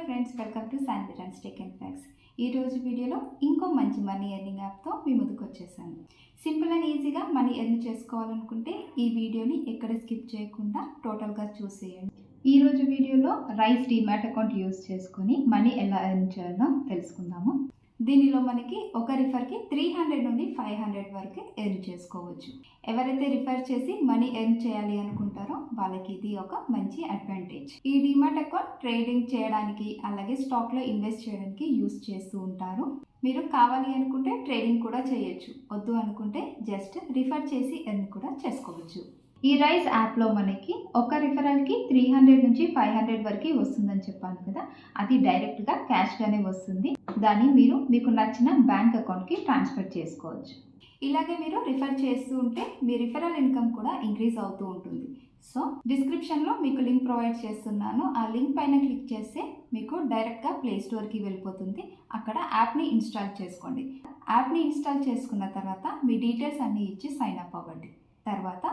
Friends, welcome to శాన్విరాన్స్ tech and facts. ఈరోజు వీడియోలో ఇంకో మంచి మనీ ఎర్నింగ్ యాప్తో మీ ముందుకు వచ్చేసాను. సింపుల్ అండ్ ఈజీగా మనీ ఎర్న్ చేసుకోవాలనుకుంటే ఈ వీడియోని ఎక్కడ స్కిప్ చేయకుండా టోటల్గా చూసేయండి. ఈరోజు వీడియోలో రైస్ డీమ్యాట్ అకౌంట్ యూజ్ చేసుకొని మనీ ఎలా ఎర్న్ చేయాలో తెలుసుకుందాము. దీనిలో మనకి ఒక రిఫర్కి 300 నుండి 500 వరకు ఎర్న్ చేసుకోవచ్చు. ఎవరైతే రిఫర్ చేసి మనీ ఎర్న్ చేయాలి అనుకుంటారో వాళ్ళకి ఇది ఒక మంచి అడ్వాంటేజ్. ఈ డీమ్యాట్ అకౌంట్ ట్రేడింగ్ చేయడానికి అలాగే స్టాక్లో ఇన్వెస్ట్ చేయడానికి యూస్ చేస్తూ ఉంటారు. మీరు కావాలి అనుకుంటే ట్రేడింగ్ కూడా చేయొచ్చు, వద్దు అనుకుంటే జస్ట్ రిఫర్ చేసి ఎర్న్ కూడా చేసుకోవచ్చు. ఈ రైస్ యాప్లో మనకి ఒక రిఫరల్కి 300 నుంచి 500 వరకు వస్తుందని చెప్పాను కదా, అది డైరెక్ట్గా క్యాష్గానే వస్తుంది. దాన్ని మీరు మీకు నచ్చిన బ్యాంక్ అకౌంట్కి ట్రాన్స్ఫర్ చేసుకోవచ్చు. ఇలాగే మీరు రిఫర్ చేస్తూ ఉంటే మీ రిఫరల్ ఇన్కమ్ కూడా ఇంక్రీజ్ అవుతూ ఉంటుంది. సో డిస్క్రిప్షన్లో మీకు లింక్ ప్రొవైడ్ చేస్తున్నాను. ఆ లింక్ పైన క్లిక్ చేస్తే మీకు డైరెక్ట్గా ప్లే స్టోర్కి వెళ్ళిపోతుంది. అక్కడ యాప్ని ఇన్స్టాల్ చేసుకోండి. యాప్ని ఇన్స్టాల్ చేసుకున్న తర్వాత మీ డీటెయిల్స్ అన్నీ ఇచ్చి సైన్ అప్ అవ్వండి. తర్వాత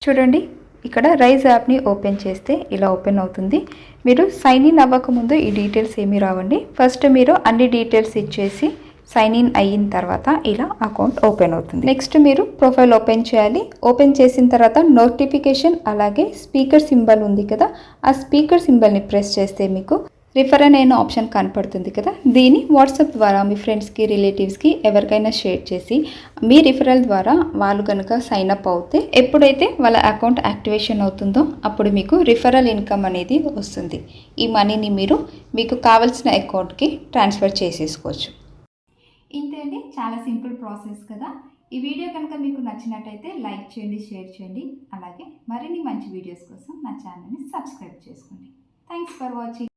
చూడండి, ఇక్కడ రైజ్ యాప్ని ఓపెన్ చేస్తే ఇలా ఓపెన్ అవుతుంది. మీరు సైన్ ఇన్ అవ్వకముందు ఈ డీటెయిల్స్ ఏమీ రావండి. ఫస్ట్ మీరు అన్ని డీటెయిల్స్ ఇచ్చేసి సైన్ ఇన్ అయిన తర్వాత ఇలా అకౌంట్ ఓపెన్ అవుతుంది. నెక్స్ట్ మీరు ప్రొఫైల్ ఓపెన్ చేయాలి. ఓపెన్ చేసిన తర్వాత నోటిఫికేషన్ అలాగే స్పీకర్ సింబల్ ఉంది కదా, ఆ స్పీకర్ సింబల్ని ప్రెస్ చేస్తే మీకు రిఫర్ అనే ఆప్షన్ కనపడుతుంది కదా, దీన్ని వాట్సాప్ ద్వారా మీ ఫ్రెండ్స్కి రిలేటివ్స్కి ఎవరికైనా షేర్ చేసి మీ రిఫరల్ ద్వారా వాళ్ళు కనుక సైన్ అప్ అవుతే ఎప్పుడైతే వాళ్ళ అకౌంట్ యాక్టివేషన్ అవుతుందో అప్పుడు మీకు రిఫరల్ ఇన్కమ్ అనేది వస్తుంది. ఈ మనీని మీరు మీకు కావాల్సిన అకౌంట్కి ట్రాన్స్ఫర్ చేసేసుకోవచ్చు. ఇంతే అండి, చాలా సింపుల్ ప్రాసెస్ కదా. ఈ వీడియో కనుక మీకు నచ్చినట్టయితే లైక్ చేయండి, షేర్ చేయండి. అలాగే మరిన్ని మంచి వీడియోస్ కోసం నా ఛానల్ని సబ్స్క్రైబ్ చేసుకోండి. Thanks for watching.